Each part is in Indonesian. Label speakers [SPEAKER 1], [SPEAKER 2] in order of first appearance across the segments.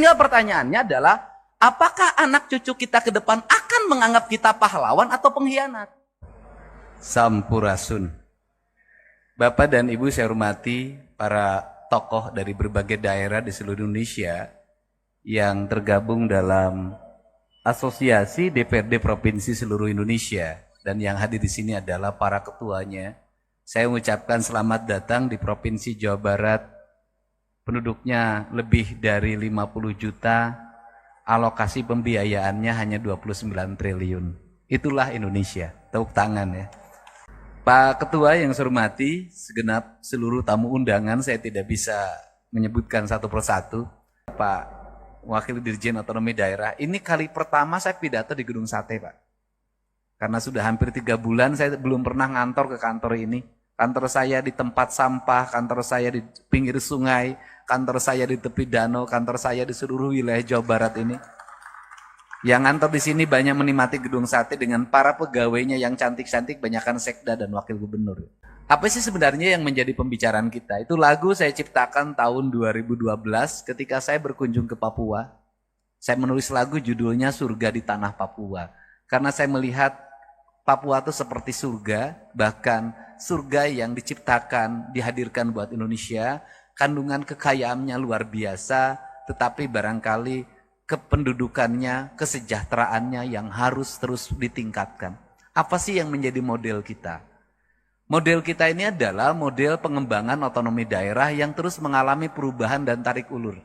[SPEAKER 1] Tinggal pertanyaannya adalah, apakah anak cucu kita ke depan akan menganggap kita pahlawan atau pengkhianat? Sampurasun. Bapak dan Ibu saya hormati para tokoh dari berbagai daerah di seluruh Indonesia yang tergabung dalam Asosiasi DPRD Provinsi seluruh Indonesia, dan yang hadir di sini adalah para ketuanya. Saya mengucapkan selamat datang di Provinsi Jawa Barat. Penduduknya lebih dari 50 juta, alokasi pembiayaannya hanya 29 triliun. Itulah Indonesia. Tepuk tangan ya. Pak Ketua yang saya hormati, segenap seluruh tamu undangan, saya tidak bisa menyebutkan satu persatu. Pak Wakil Dirjen Otonomi Daerah, ini kali pertama saya pidato di Gedung Sate, Pak. Karena sudah hampir 3 bulan saya belum pernah ngantor ke kantor ini. Kantor saya di tempat sampah, kantor saya di pinggir sungai, kantor saya di tepi danau, kantor saya di seluruh wilayah Jawa Barat ini. Yang ngantor di sini banyak menikmati Gedung Sate dengan para pegawainya yang cantik-cantik, banyakkan sekda dan wakil gubernur. Apa sih sebenarnya yang menjadi pembicaraan kita? Itu lagu saya ciptakan tahun 2012 ketika saya berkunjung ke Papua. Saya menulis lagu judulnya Surga di Tanah Papua. Karena saya melihat Papua itu seperti surga, bahkan surga yang diciptakan, dihadirkan buat Indonesia. Kandungan kekayaannya luar biasa, tetapi barangkali kependudukannya, kesejahteraannya yang harus terus ditingkatkan. Apa sih yang menjadi model kita? Model kita ini adalah model pengembangan otonomi daerah yang terus mengalami perubahan dan tarik ulur.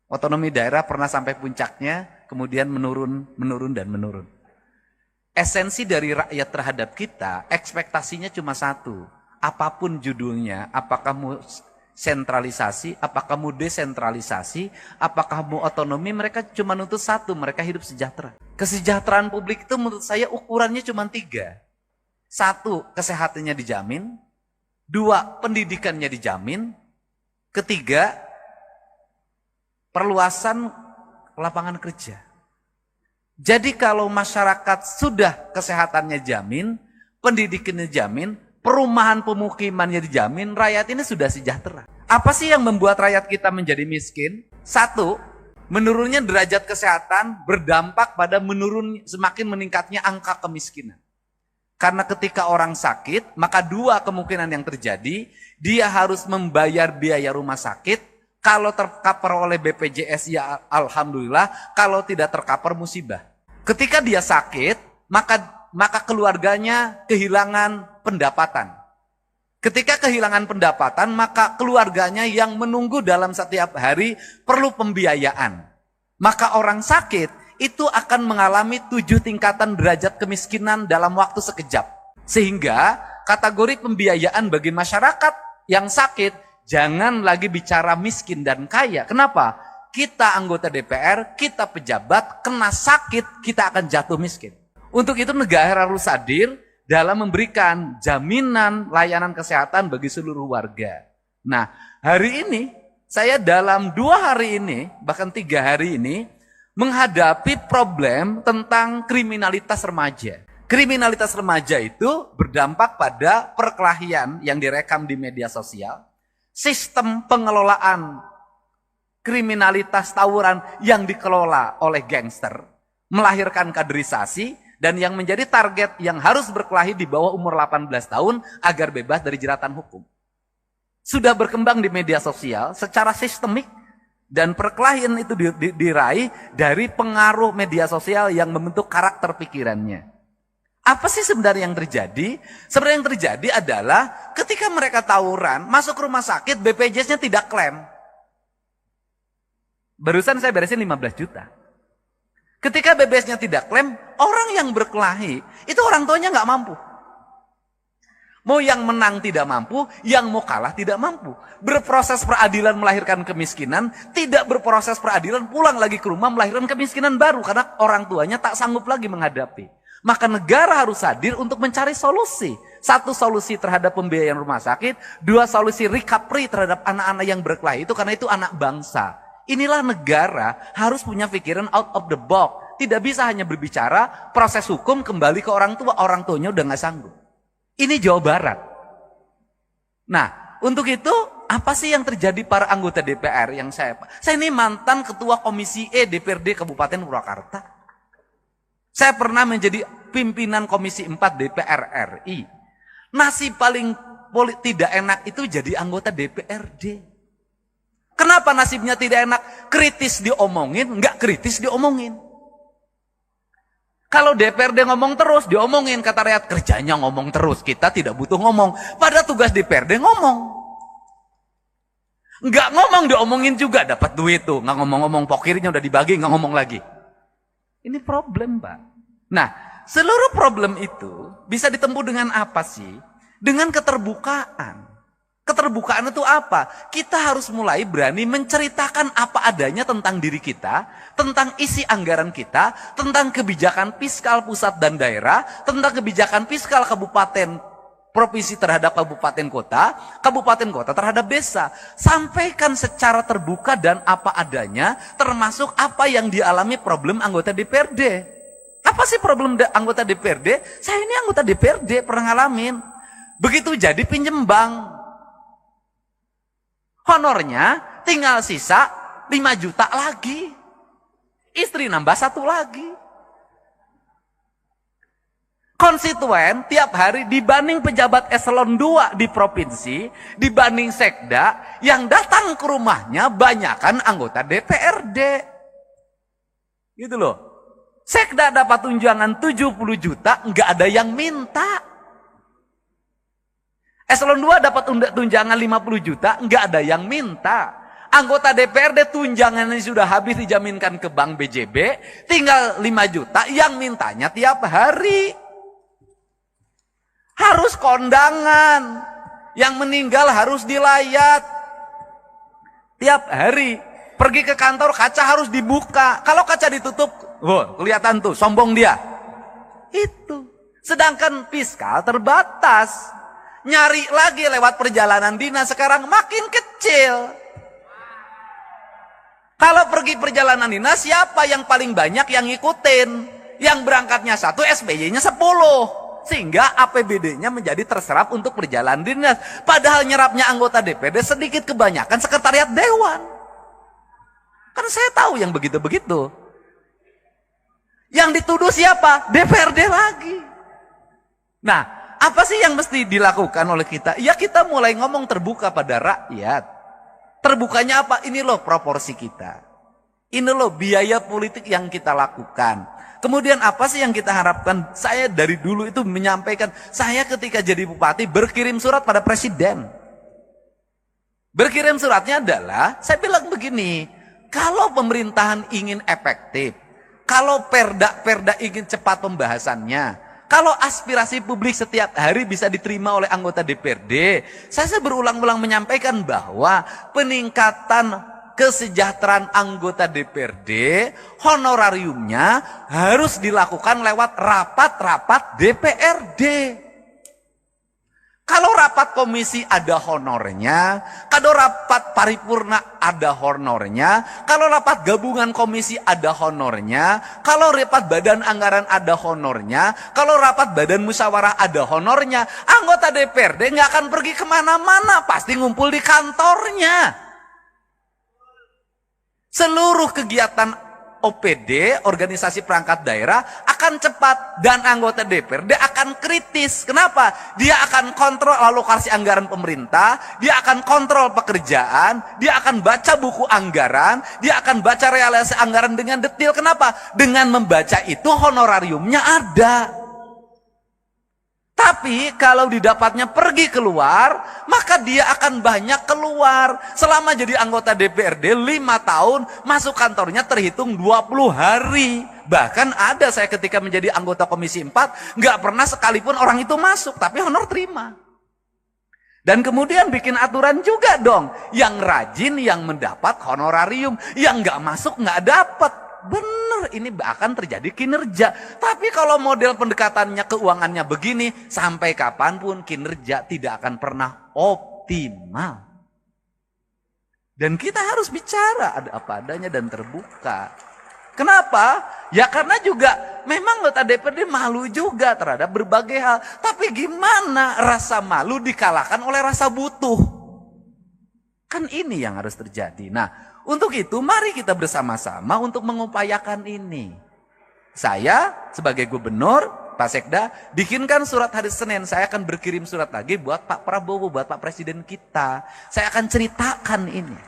[SPEAKER 1] Otonomi daerah pernah sampai puncaknya, kemudian menurun, dan menurun. Esensi dari rakyat terhadap kita, ekspektasinya cuma satu. Apapun judulnya, apakah mau sentralisasi, apakah mau desentralisasi, apakah mau otonomi, mereka cuma nuntut satu, mereka hidup sejahtera. Kesejahteraan publik itu menurut saya ukurannya cuma 3. 1, kesehatannya dijamin. 2, pendidikannya dijamin. 3, perluasan lapangan kerja. Jadi kalau masyarakat sudah kesehatannya jamin, pendidikannya jamin, perumahan pemukimannya dijamin, rakyat ini sudah sejahtera. Apa sih yang membuat rakyat kita menjadi miskin? 1, menurunnya derajat kesehatan berdampak pada semakin meningkatnya angka kemiskinan. Karena ketika orang sakit, maka 2 kemungkinan yang terjadi, dia harus membayar biaya rumah sakit. Kalau tercover oleh BPJS ya alhamdulillah, kalau tidak tercover musibah. Ketika dia sakit, maka keluarganya kehilangan pendapatan. Ketika kehilangan pendapatan, maka keluarganya yang menunggu dalam setiap hari perlu pembiayaan. Maka orang sakit itu akan mengalami 7 tingkatan derajat kemiskinan dalam waktu sekejap. Sehingga kategori pembiayaan bagi masyarakat yang sakit, jangan lagi bicara miskin dan kaya. Kenapa? Kita anggota DPR, kita pejabat, kena sakit, kita akan jatuh miskin. Untuk itu negara harus hadir dalam memberikan jaminan layanan kesehatan bagi seluruh warga. Nah, hari ini, saya dalam 2 hari ini, bahkan 3 hari ini, menghadapi problem tentang kriminalitas remaja. Kriminalitas remaja itu berdampak pada perkelahian yang direkam di media sosial, sistem pengelolaan kriminalitas tawuran yang dikelola oleh gangster, melahirkan kaderisasi, dan yang menjadi target yang harus berkelahi di bawah umur 18 tahun agar bebas dari jeratan hukum. Sudah berkembang di media sosial secara sistemik, dan perkelahian itu diraih dari pengaruh media sosial yang membentuk karakter pikirannya. Apa sih sebenarnya yang terjadi? Sebenarnya yang terjadi adalah ketika mereka tawuran, masuk rumah sakit, BPJS-nya tidak klaim. Barusan saya beresin 15 juta. Ketika BPJS-nya tidak klaim, orang yang berkelahi, itu orang tuanya nggak mampu. Mau yang menang tidak mampu, yang mau kalah tidak mampu. Berproses peradilan melahirkan kemiskinan, tidak berproses peradilan pulang lagi ke rumah melahirkan kemiskinan baru. Karena orang tuanya tak sanggup lagi menghadapi. Maka negara harus hadir untuk mencari solusi. 1, solusi terhadap pembiayaan rumah sakit. 2, solusi recovery terhadap anak-anak yang berkelahi itu, karena itu anak bangsa. Inilah negara harus punya pikiran out of the box. Tidak bisa hanya berbicara proses hukum kembali ke orang tuanya udah gak sanggup. Ini Jawa Barat. Nah, untuk itu apa sih yang terjadi para anggota DPR yang saya ini mantan ketua Komisi E DPRD Kabupaten Purwakarta. Saya pernah menjadi pimpinan Komisi 4 DPR RI. Nasib paling tidak enak itu jadi anggota DPRD. Kenapa nasibnya tidak enak? Kritis diomongin, nggak kritis diomongin. Kalau DPRD ngomong terus, diomongin, kata rakyat, kerjanya ngomong terus, kita tidak butuh ngomong. Pada tugas DPRD ngomong. Nggak ngomong, diomongin juga, dapat duit tuh. Nggak ngomong-ngomong, pokirnya udah dibagi, nggak ngomong lagi. Ini problem, Pak. Nah, seluruh problem itu bisa ditempuh dengan apa sih? Dengan keterbukaan. Keterbukaan itu apa? Kita harus mulai berani menceritakan apa adanya tentang diri kita, tentang isi anggaran kita, tentang kebijakan fiskal pusat dan daerah, tentang kebijakan fiskal kabupaten, provinsi terhadap kabupaten kota terhadap desa. Sampaikan secara terbuka dan apa adanya, termasuk apa yang dialami problem anggota DPRD. Apa sih problem anggota DPRD? Saya ini anggota DPRD, pernah ngalamin. Begitu jadi pinjem bank. Honornya tinggal sisa 5 juta lagi. Istri nambah 1 lagi. Konstituen tiap hari dibanding pejabat eselon 2 di provinsi, dibanding sekda, yang datang ke rumahnya banyakan anggota DPRD. Gitu loh. Sekda dapat tunjangan 70 juta, nggak ada yang minta. Eselon 2 dapat tunjangan 50 juta, nggak ada yang minta. Anggota DPRD tunjangannya sudah habis dijaminkan ke Bank BJB, tinggal 5 juta yang mintanya tiap hari. Harus kondangan. Yang meninggal harus dilayat. Tiap hari. Pergi ke kantor kaca harus dibuka. Kalau kaca ditutup, kelihatan tuh, sombong dia. Itu. Sedangkan fiskal terbatas. Nyari lagi lewat perjalanan dinas sekarang makin kecil. Kalau pergi perjalanan dinas, siapa yang paling banyak yang ngikutin? Yang berangkatnya 1, SPY-nya 10. Sehingga APBD-nya menjadi terserap untuk perjalanan dinas. Padahal nyerapnya anggota DPD sedikit, kebanyakan sekretariat dewan. Kan saya tahu yang begitu-begitu. Yang dituduh siapa? DPRD lagi. Nah, apa sih yang mesti dilakukan oleh kita? Ya kita mulai ngomong terbuka pada rakyat. Terbukanya apa? Ini loh proporsi kita. Ini loh biaya politik yang kita lakukan. Kemudian apa sih yang kita harapkan? Saya dari dulu itu menyampaikan, saya ketika jadi bupati berkirim surat pada presiden. Berkirim suratnya adalah, saya bilang begini, kalau pemerintahan ingin efektif, kalau perda ingin cepat pembahasannya, kalau aspirasi publik setiap hari bisa diterima oleh anggota DPRD, saya berulang-ulang menyampaikan bahwa peningkatan kesejahteraan anggota DPRD, honorariumnya harus dilakukan lewat rapat-rapat DPRD. Kalau rapat komisi ada honornya, kalau rapat paripurna ada honornya, kalau rapat gabungan komisi ada honornya, kalau rapat badan anggaran ada honornya, kalau rapat badan musyawarah ada honornya, anggota DPRD nggak akan pergi kemana-mana, pasti ngumpul di kantornya. Seluruh kegiatan OPD, organisasi perangkat daerah, akan cepat dan anggota DPRD akan kritis. Kenapa? Dia akan kontrol alokasi anggaran pemerintah, dia akan kontrol pekerjaan, dia akan baca buku anggaran, dia akan baca realisasi anggaran dengan detail. Kenapa? Dengan membaca itu honorariumnya ada. Tapi kalau didapatnya pergi keluar, maka dia akan banyak keluar. Selama jadi anggota DPRD 5 tahun, masuk kantornya terhitung 20 hari. Bahkan ada saya ketika menjadi anggota Komisi 4, nggak pernah sekalipun orang itu masuk, tapi honor terima. Dan kemudian bikin aturan juga dong, yang rajin yang mendapat honorarium, yang nggak masuk nggak dapat. Bener, ini akan terjadi kinerja. Tapi kalau model pendekatannya keuangannya begini, sampai kapanpun kinerja tidak akan pernah optimal. Dan kita harus bicara ada apa adanya dan terbuka. Kenapa? Ya karena juga memang anggota DPRD malu juga terhadap berbagai hal. Tapi gimana rasa malu dikalahkan oleh rasa butuh? Kan ini yang harus terjadi. Nah, untuk itu mari kita bersama-sama untuk mengupayakan ini. Saya sebagai gubernur, Pak Sekda, bikinkan surat hari Senin. Saya akan berkirim surat lagi buat Pak Prabowo, buat Pak Presiden kita. Saya akan ceritakan ini.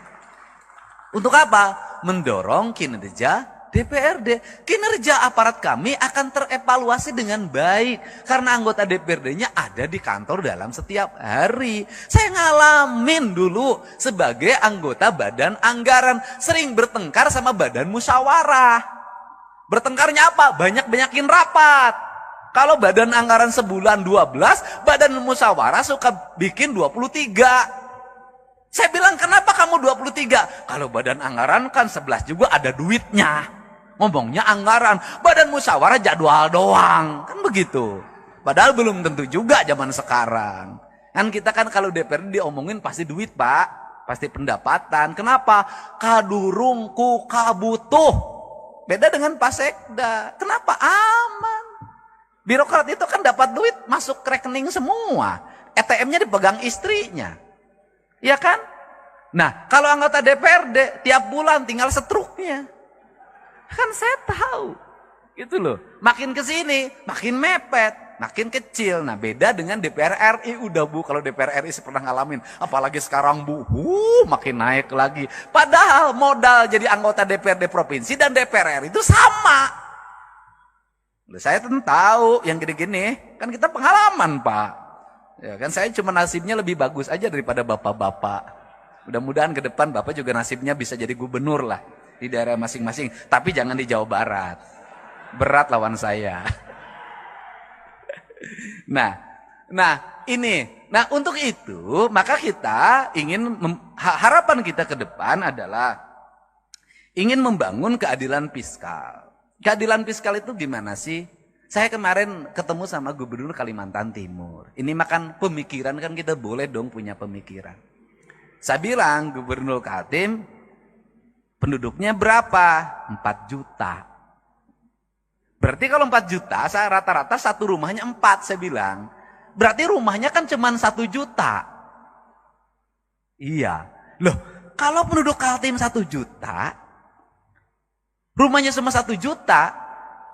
[SPEAKER 1] Untuk apa? Mendorong kinerja DPRD. Kinerja aparat kami akan terevaluasi dengan baik. Karena anggota DPRD-nya ada di kantor dalam setiap hari. Saya ngalamin dulu sebagai anggota badan anggaran. Sering bertengkar sama badan musyawarah. Bertengkarnya apa? Banyak-banyakin rapat. Kalau badan anggaran sebulan 12, badan musyawarah suka bikin 23. Saya bilang, kenapa kamu 23? Kalau badan anggaran kan 11 juga ada duitnya. Ngomongnya anggaran, badan musyawarah jadwal doang. Kan begitu. Padahal belum tentu juga zaman sekarang. Kan kita kan kalau DPRD diomongin pasti duit, Pak. Pasti pendapatan. Kenapa? Kadurungku kabutuh. Beda dengan Pak Sekda. Kenapa? Aman. Birokrat itu kan dapat duit masuk ke rekening semua. ATM-nya dipegang istrinya. Iya kan? Nah, kalau anggota DPRD tiap bulan tinggal setruknya. Kan saya tahu. Gitu loh. Makin ke sini, makin mepet, makin kecil. Nah, beda dengan DPR RI. Udah Bu, kalau DPR RI pernah ngalamin. Apalagi sekarang Bu, makin naik lagi. Padahal modal jadi anggota DPRD provinsi dan DPR RI itu sama. Saya tentu tahu yang gini-gini. Kan kita pengalaman, Pak. Ya kan, saya cuma nasibnya lebih bagus aja daripada bapak-bapak. Mudah-mudahan ke depan Bapak juga nasibnya bisa jadi gubernur lah. Di daerah masing-masing, tapi jangan di Jawa Barat. Berat lawan saya. Nah ini. Nah untuk itu, maka kita ingin, harapan kita ke depan adalah ingin membangun keadilan fiskal. Keadilan fiskal itu gimana sih? Saya kemarin ketemu sama Gubernur Kalimantan Timur. Ini makan pemikiran, kan kita boleh dong punya pemikiran. Saya bilang, Gubernur Kaltim, penduduknya berapa? 4 juta. Berarti kalau 4 juta, saya rata-rata satu rumahnya 4, saya bilang. Berarti rumahnya kan cuma 1 juta. Iya. Loh, kalau penduduk Kaltim 1 juta, rumahnya cuma 1 juta,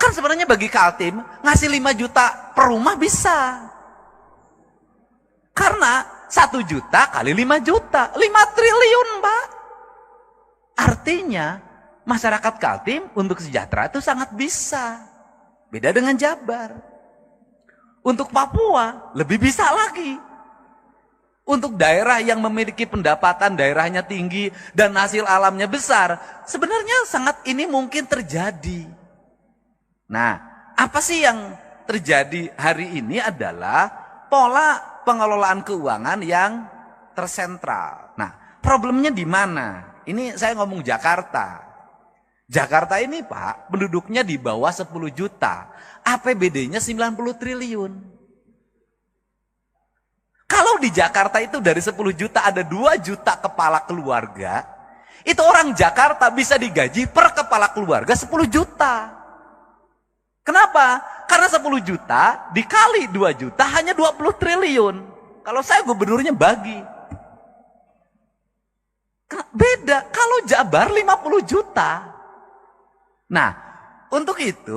[SPEAKER 1] kan sebenarnya bagi Kaltim, ngasih 5 juta per rumah bisa. Karena 1 juta kali 5 juta, 5 triliun, Pak. Artinya masyarakat Kaltim untuk sejahtera itu sangat bisa. Beda dengan Jabar. Untuk Papua lebih bisa lagi. Untuk daerah yang memiliki pendapatan daerahnya tinggi dan hasil alamnya besar, sebenarnya sangat ini mungkin terjadi. Nah, apa sih yang terjadi hari ini adalah pola pengelolaan keuangan yang tersentral. Nah, problemnya di mana? Ini saya ngomong Jakarta. Jakarta ini Pak, penduduknya di bawah 10 juta. APBD-nya 90 triliun. Kalau di Jakarta itu dari 10 juta ada 2 juta kepala keluarga, itu orang Jakarta bisa digaji per kepala keluarga 10 juta. Kenapa? Karena 10 juta dikali 2 juta hanya 20 triliun. Kalau saya gubernurnya bagi. Beda kalau Jabar 50 juta. Nah, untuk itu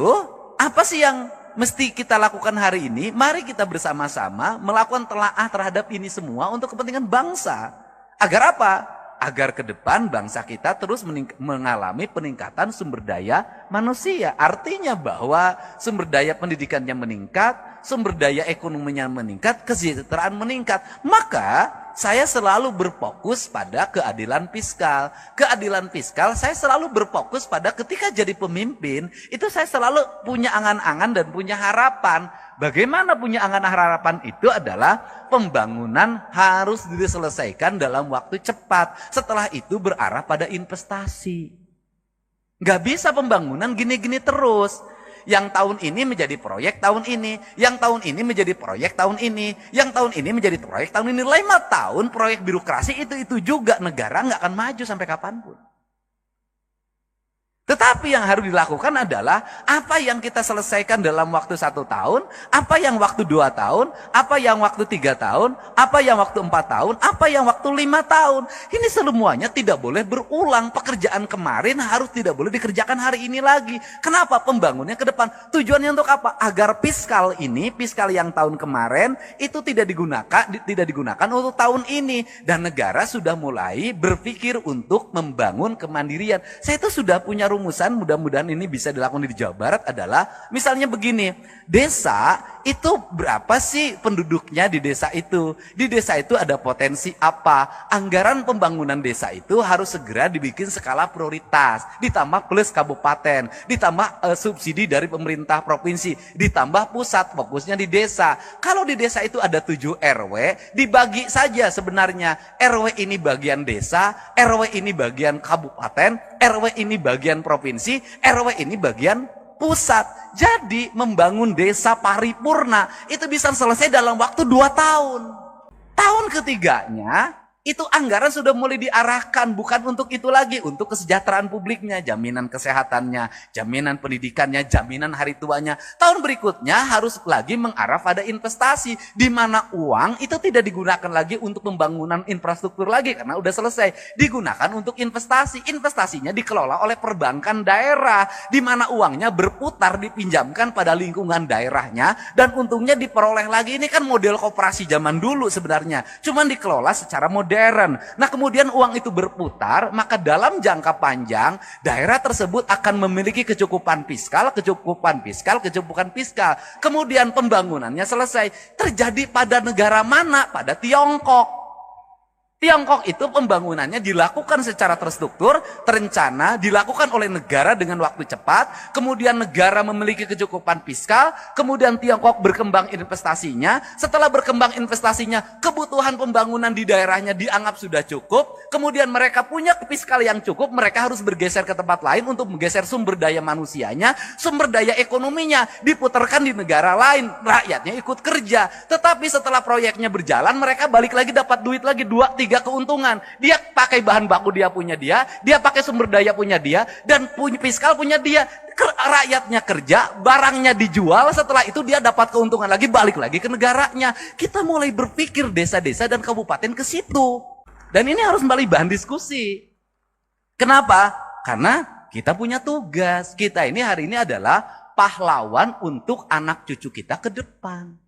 [SPEAKER 1] apa sih yang mesti kita lakukan hari ini? Mari kita bersama-sama melakukan telaah terhadap ini semua untuk kepentingan bangsa. Agar apa? Agar ke depan bangsa kita terus mengalami peningkatan sumber daya manusia. Artinya bahwa sumber daya pendidikannya meningkat, sumber daya ekonominya meningkat, kesejahteraan meningkat. Maka saya selalu berfokus pada keadilan fiskal. Keadilan fiskal saya selalu berfokus pada ketika jadi pemimpin, itu saya selalu punya angan-angan dan punya harapan. Bagaimana punya angan harapan itu adalah pembangunan harus diselesaikan dalam waktu cepat. Setelah itu berarah pada investasi. Nggak bisa pembangunan gini-gini terus. Yang tahun ini menjadi proyek tahun ini, yang tahun ini menjadi proyek tahun ini, yang tahun ini menjadi proyek tahun ini. 5 tahun proyek birokrasi itu juga, negara nggak akan maju sampai kapanpun. Tetapi yang harus dilakukan adalah apa yang kita selesaikan dalam waktu 1 tahun, apa yang waktu 2 tahun, apa yang waktu 3 tahun, apa yang waktu 4 tahun, apa yang waktu 5 tahun. Ini semuanya tidak boleh berulang. Pekerjaan kemarin harus tidak boleh dikerjakan hari ini lagi. Kenapa? Pembangunnya ke depan. Tujuannya untuk apa? Agar fiskal yang tahun kemarin itu tidak digunakan untuk tahun ini. Dan negara sudah mulai berpikir untuk membangun kemandirian. Saya itu sudah punya rumusan, mudah-mudahan ini bisa dilakukan di Jawa Barat adalah misalnya begini, desa itu berapa sih penduduknya di desa itu? Di desa itu ada potensi apa? Anggaran pembangunan desa itu harus segera dibikin skala prioritas, ditambah plus kabupaten, ditambah subsidi dari pemerintah provinsi, ditambah pusat fokusnya di desa. Kalau di desa itu ada 7 RW, dibagi saja sebenarnya. RW ini bagian desa, RW ini bagian kabupaten, RW ini bagian provinsi, RW ini bagian pusat. Jadi membangun desa paripurna itu bisa selesai dalam waktu 2 tahun. Tahun ketiganya itu anggaran sudah mulai diarahkan, bukan untuk itu lagi, untuk kesejahteraan publiknya, jaminan kesehatannya, jaminan pendidikannya, jaminan hari tuanya. Tahun berikutnya harus lagi mengarah pada investasi, di mana uang itu tidak digunakan lagi untuk pembangunan infrastruktur lagi, karena udah selesai. Digunakan untuk investasi, investasinya dikelola oleh perbankan daerah, di mana uangnya berputar, dipinjamkan pada lingkungan daerahnya, dan untungnya diperoleh lagi. Ini kan model koperasi zaman dulu sebenarnya, cuman dikelola secara modern. Nah kemudian uang itu berputar, maka dalam jangka panjang daerah tersebut akan memiliki kecukupan fiskal. Kemudian pembangunannya selesai. Terjadi pada negara mana? Pada Tiongkok. Tiongkok itu pembangunannya dilakukan secara terstruktur, terencana, dilakukan oleh negara dengan waktu cepat, kemudian negara memiliki kecukupan fiskal, kemudian Tiongkok berkembang investasinya, setelah berkembang investasinya, kebutuhan pembangunan di daerahnya dianggap sudah cukup, kemudian mereka punya fiskal yang cukup, mereka harus bergeser ke tempat lain untuk menggeser sumber daya manusianya, sumber daya ekonominya, diputarkan di negara lain, rakyatnya ikut kerja. Tetapi setelah proyeknya berjalan, mereka balik lagi dapat duit lagi 2-3 keuntungan. Dia pakai bahan baku dia punya dia pakai sumber daya punya dia, dan punya fiskal punya dia. Rakyatnya kerja, barangnya dijual, setelah itu dia dapat keuntungan lagi, balik lagi ke negaranya. Kita mulai berpikir desa-desa dan kabupaten ke situ. Dan ini harus kembali bahan diskusi. Kenapa? Karena kita punya tugas. Kita ini hari ini adalah pahlawan untuk anak cucu kita ke depan.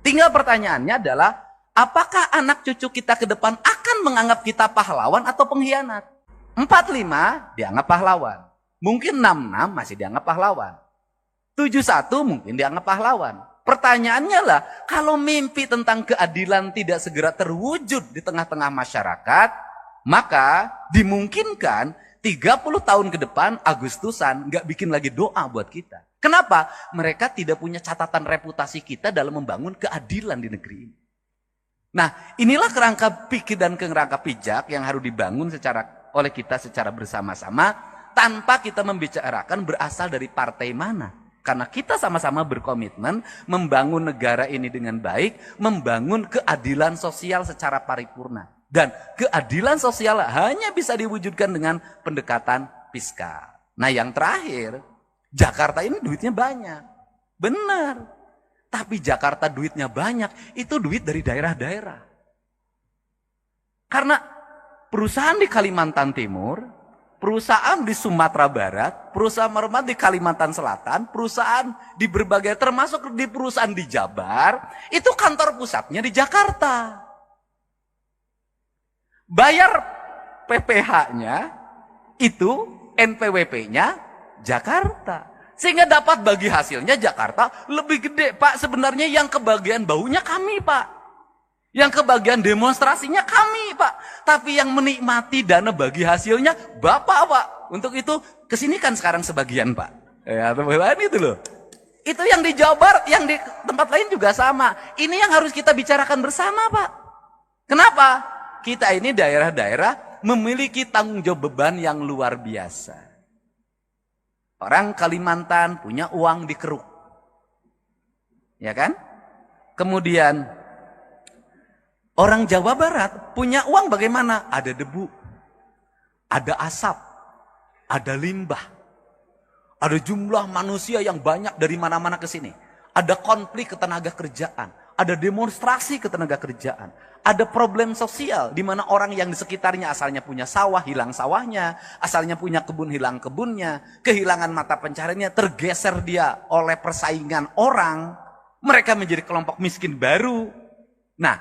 [SPEAKER 1] Tinggal pertanyaannya adalah, apakah anak cucu kita ke depan akan menganggap kita pahlawan atau pengkhianat? 45 dianggap pahlawan. Mungkin 66 masih dianggap pahlawan. 71 mungkin dianggap pahlawan. Pertanyaannya lah, kalau mimpi tentang keadilan tidak segera terwujud di tengah-tengah masyarakat, maka dimungkinkan 30 tahun ke depan Agustusan nggak bikin lagi doa buat kita. Kenapa? Mereka tidak punya catatan reputasi kita dalam membangun keadilan di negeri ini. Nah, inilah kerangka pikir dan kerangka pijak yang harus dibangun oleh kita secara bersama-sama, tanpa kita membicarakan berasal dari partai mana. Karena kita sama-sama berkomitmen membangun negara ini dengan baik, membangun keadilan sosial secara paripurna. Dan keadilan sosial hanya bisa diwujudkan dengan pendekatan fiskal. Nah yang terakhir, Jakarta ini duitnya banyak. Benar. Tapi Jakarta duitnya banyak, itu duit dari daerah-daerah. Karena perusahaan di Kalimantan Timur, perusahaan di Sumatera Barat, perusahaan di Kalimantan Selatan, perusahaan di berbagai, termasuk di perusahaan di Jabar, itu kantor pusatnya di Jakarta. Bayar PPh-nya, itu NPWP-nya Jakarta. Sehingga dapat bagi hasilnya Jakarta lebih gede, Pak. Sebenarnya yang kebagian baunya kami, Pak. Yang kebagian demonstrasinya kami, Pak. Tapi yang menikmati dana bagi hasilnya Bapak, Pak. Untuk itu kesini kan sekarang sebagian, Pak. Ya, teman-teman itu loh. Itu yang di Jawa Barat, yang di tempat lain juga sama. Ini yang harus kita bicarakan bersama, Pak. Kenapa? Kita ini daerah-daerah memiliki tanggung jawab beban yang luar biasa. Orang Kalimantan punya uang di keruk. Ya kan? Kemudian orang Jawa Barat punya uang bagaimana? Ada debu. Ada asap. ada limbah, ada jumlah manusia yang banyak dari mana-mana ke sini. Ada konflik ketenaga kerjaan, ada demonstrasi ketenaga kerjaan, ada problem sosial di mana orang yang di sekitarnya asalnya punya sawah, hilang sawahnya, asalnya punya kebun, hilang kebunnya, kehilangan mata pencahariannya, tergeser dia oleh persaingan orang, mereka menjadi kelompok miskin baru. Nah,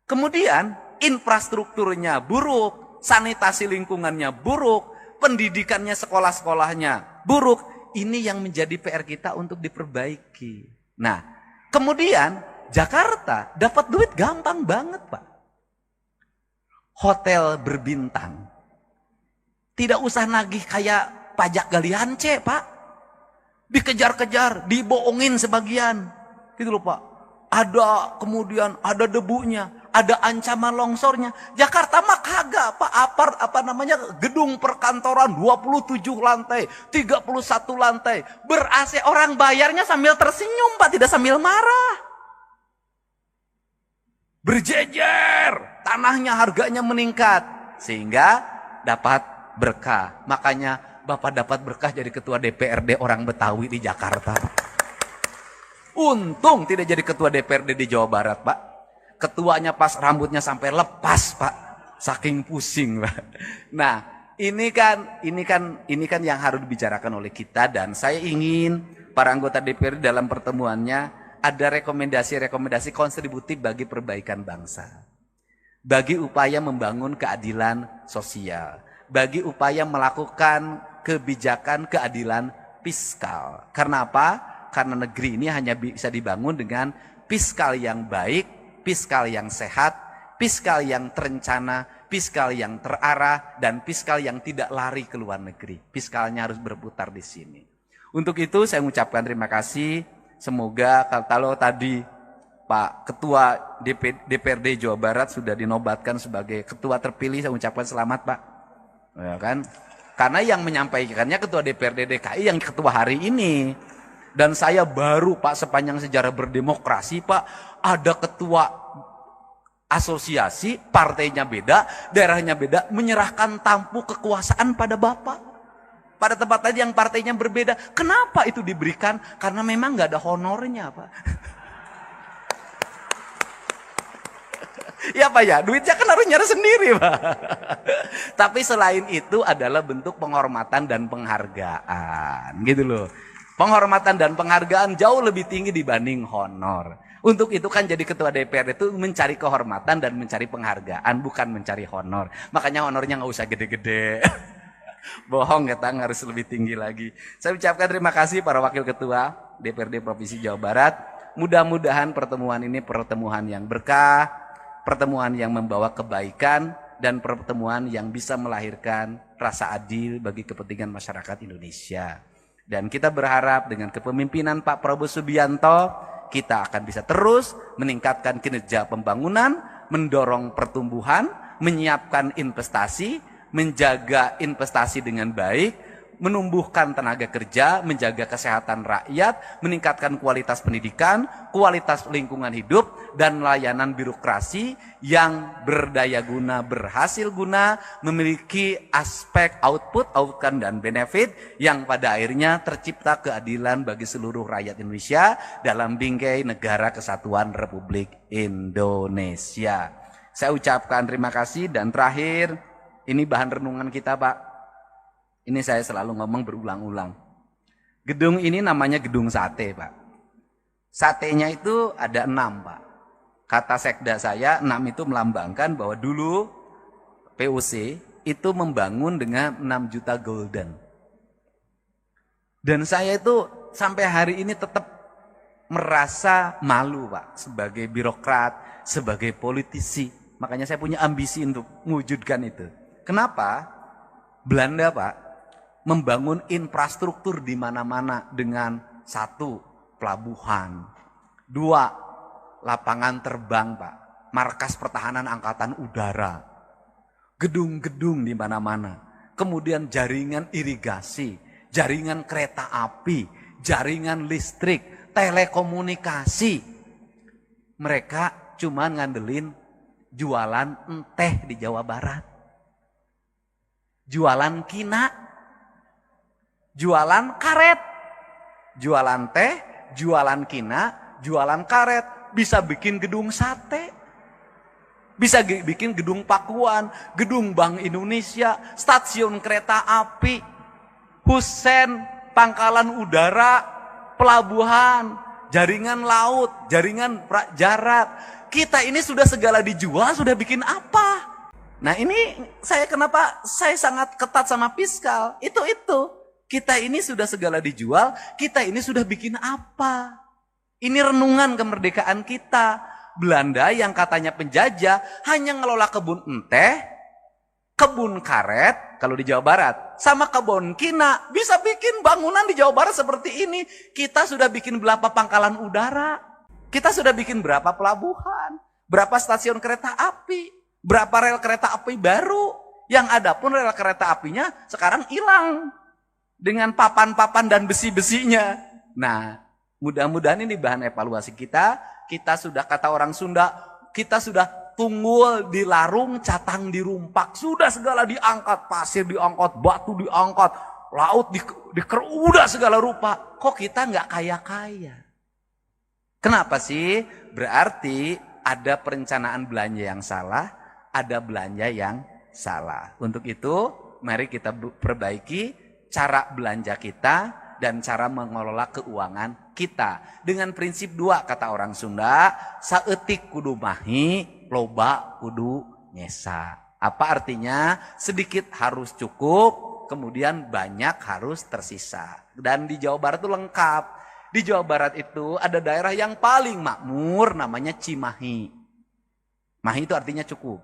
[SPEAKER 1] kemudian infrastrukturnya buruk, sanitasi lingkungannya buruk, pendidikannya sekolah-sekolahnya buruk. Ini yang menjadi PR kita untuk diperbaiki. Nah, kemudian Jakarta dapat duit gampang banget, Pak. Hotel berbintang. Tidak usah nagih kayak pajak galian C, Pak. Dikejar-kejar, dibohongin sebagian. Gitu loh, Pak. Ada kemudian ada debunya, ada ancaman longsornya. Jakarta mah kagak, Pak. Gedung perkantoran 27 lantai, 31 lantai. Ber-AC, orang bayarnya sambil tersenyum, Pak, tidak sambil marah. Berjejer, tanahnya harganya meningkat sehingga dapat berkah. Makanya Bapak dapat berkah jadi ketua DPRD orang Betawi di Jakarta. Untung tidak jadi ketua DPRD di Jawa Barat, Pak. Ketuanya pas rambutnya sampai lepas, Pak. Saking pusing, Pak. Nah, ini kan yang harus dibicarakan oleh kita, dan saya ingin para anggota DPRD dalam pertemuannya ada rekomendasi-rekomendasi kontributif bagi perbaikan bangsa. Bagi upaya membangun keadilan sosial, bagi upaya melakukan kebijakan keadilan fiskal. Karena apa? Karena negeri ini hanya bisa dibangun dengan fiskal yang baik, fiskal yang sehat, fiskal yang terencana, fiskal yang terarah, dan fiskal yang tidak lari ke luar negeri. Fiskalnya harus berputar di sini. Untuk itu saya mengucapkan terima kasih. Semoga kalau tadi Pak Ketua DPRD Jawa Barat sudah dinobatkan sebagai ketua terpilih, saya ucapkan selamat, Pak. Ya kan? Karena yang menyampaikannya Ketua DPRD DKI yang ketua hari ini. Dan saya baru, Pak, sepanjang sejarah berdemokrasi, Pak, ada ketua asosiasi, partainya beda, daerahnya beda, menyerahkan tampuk kekuasaan pada Bapak. Pada tempat tadi yang partainya berbeda. Kenapa itu diberikan? Karena memang nggak ada honornya, Pak. Ya, Pak, ya, duitnya kan harus nyari sendiri, Pak. Tapi selain itu adalah bentuk penghormatan dan penghargaan, gitu loh. Penghormatan dan penghargaan jauh lebih tinggi dibanding honor. Untuk itu kan jadi ketua DPR itu mencari kehormatan dan mencari penghargaan, bukan mencari honor. Makanya honornya nggak usah gede-gede. Bohong, kita harus lebih tinggi lagi. Saya ucapkan terima kasih para wakil ketua DPRD Provinsi Jawa Barat. Mudah-mudahan pertemuan ini pertemuan yang berkah, pertemuan yang membawa kebaikan, dan pertemuan yang bisa melahirkan rasa adil bagi kepentingan masyarakat Indonesia. Dan kita berharap dengan kepemimpinan Pak Prabowo Subianto, kita akan bisa terus meningkatkan kinerja pembangunan, mendorong pertumbuhan, menyiapkan investasi, menjaga investasi dengan baik, menumbuhkan tenaga kerja, menjaga kesehatan rakyat, meningkatkan kualitas pendidikan, kualitas lingkungan hidup, dan layanan birokrasi yang berdaya guna, berhasil guna, memiliki aspek output, outcome, dan benefit yang pada akhirnya tercipta keadilan bagi seluruh rakyat Indonesia dalam bingkai Negara Kesatuan Republik Indonesia. Saya ucapkan terima kasih, dan terakhir, ini bahan renungan kita, Pak. Ini saya selalu ngomong berulang-ulang. Gedung ini namanya gedung sate, Pak. Satenya itu ada 6, Pak. Kata sekda saya, 6 itu melambangkan bahwa dulu POC itu membangun dengan 6 juta golden. Dan saya itu sampai hari ini tetap merasa malu, Pak. Sebagai birokrat, sebagai politisi. Makanya saya punya ambisi untuk mewujudkan itu. Kenapa? Belanda, Pak, membangun infrastruktur di mana-mana dengan 1, pelabuhan, 2, lapangan terbang, Pak, markas pertahanan angkatan udara, gedung-gedung di mana-mana, kemudian jaringan irigasi, jaringan kereta api, jaringan listrik, telekomunikasi. Mereka cuma ngandelin jualan teh di Jawa Barat, jualan kina, jualan karet, jualan teh, jualan kina, jualan karet, bisa bikin gedung sate, bisa bikin gedung pakuan, gedung Bank Indonesia, stasiun kereta api, husen, pangkalan udara, pelabuhan, jaringan laut, jaringan darat. Kita ini sudah segala dijual, sudah bikin apa? Nah ini kenapa saya sangat ketat sama fiskal, itu. Kita ini sudah segala dijual, kita ini sudah bikin apa? Ini renungan kemerdekaan kita. Belanda yang katanya penjajah hanya ngelola kebun teh, kebun karet kalau di Jawa Barat, sama kebun kina. Bisa bikin bangunan di Jawa Barat seperti ini. Kita sudah bikin berapa pangkalan udara, kita sudah bikin berapa pelabuhan, berapa stasiun kereta api, berapa rel kereta api baru. Yang ada pun rel kereta apinya sekarang hilang dengan papan-papan dan besi-besinya. Nah, mudah-mudahan ini bahan evaluasi kita. Kita sudah, kata orang Sunda, kita sudah tunggul di larung, catang di rumpak. Sudah segala diangkat, pasir diangkat, batu diangkat, laut udah segala rupa. Kok kita nggak kaya-kaya? Kenapa sih? Berarti ada perencanaan belanja yang salah, ada belanja yang salah. Untuk itu, mari kita perbaiki cara belanja kita dan cara mengelola keuangan kita. Dengan prinsip 2, kata orang Sunda, saeutik kudu mahi, loba kudu nyesa. Apa artinya? Sedikit harus cukup, kemudian banyak harus tersisa. Dan di Jawa Barat itu lengkap. Di Jawa Barat itu ada daerah yang paling makmur, namanya Cimahi. Mahi itu artinya cukup.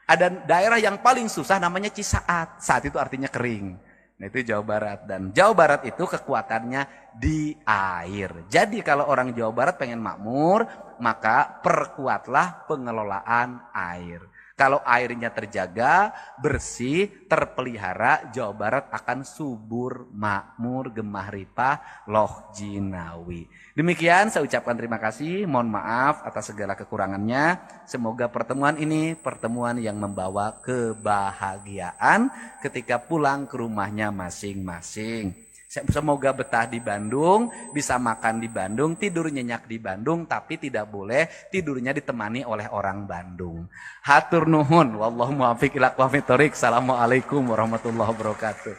[SPEAKER 1] Ada daerah yang paling susah, namanya Cisaat. Saat itu artinya kering. Nah itu Jawa Barat. Dan Jawa Barat itu kekuatannya di air. Jadi kalau orang Jawa Barat pengen makmur, maka perkuatlah pengelolaan air. Kalau airnya terjaga, bersih, terpelihara, Jawa Barat akan subur, makmur, gemah ripah, loh jinawi. Demikian saya ucapkan terima kasih, mohon maaf atas segala kekurangannya. Semoga pertemuan ini pertemuan yang membawa kebahagiaan ketika pulang ke rumahnya masing-masing. Semoga betah di Bandung, bisa makan di Bandung, tidur nyenyak di Bandung, tapi tidak boleh tidurnya ditemani oleh orang Bandung. Hatur nuhun, wallahu muwaffiq ila aqwamit thoriq. Assalamualaikum warahmatullahi wabarakatuh.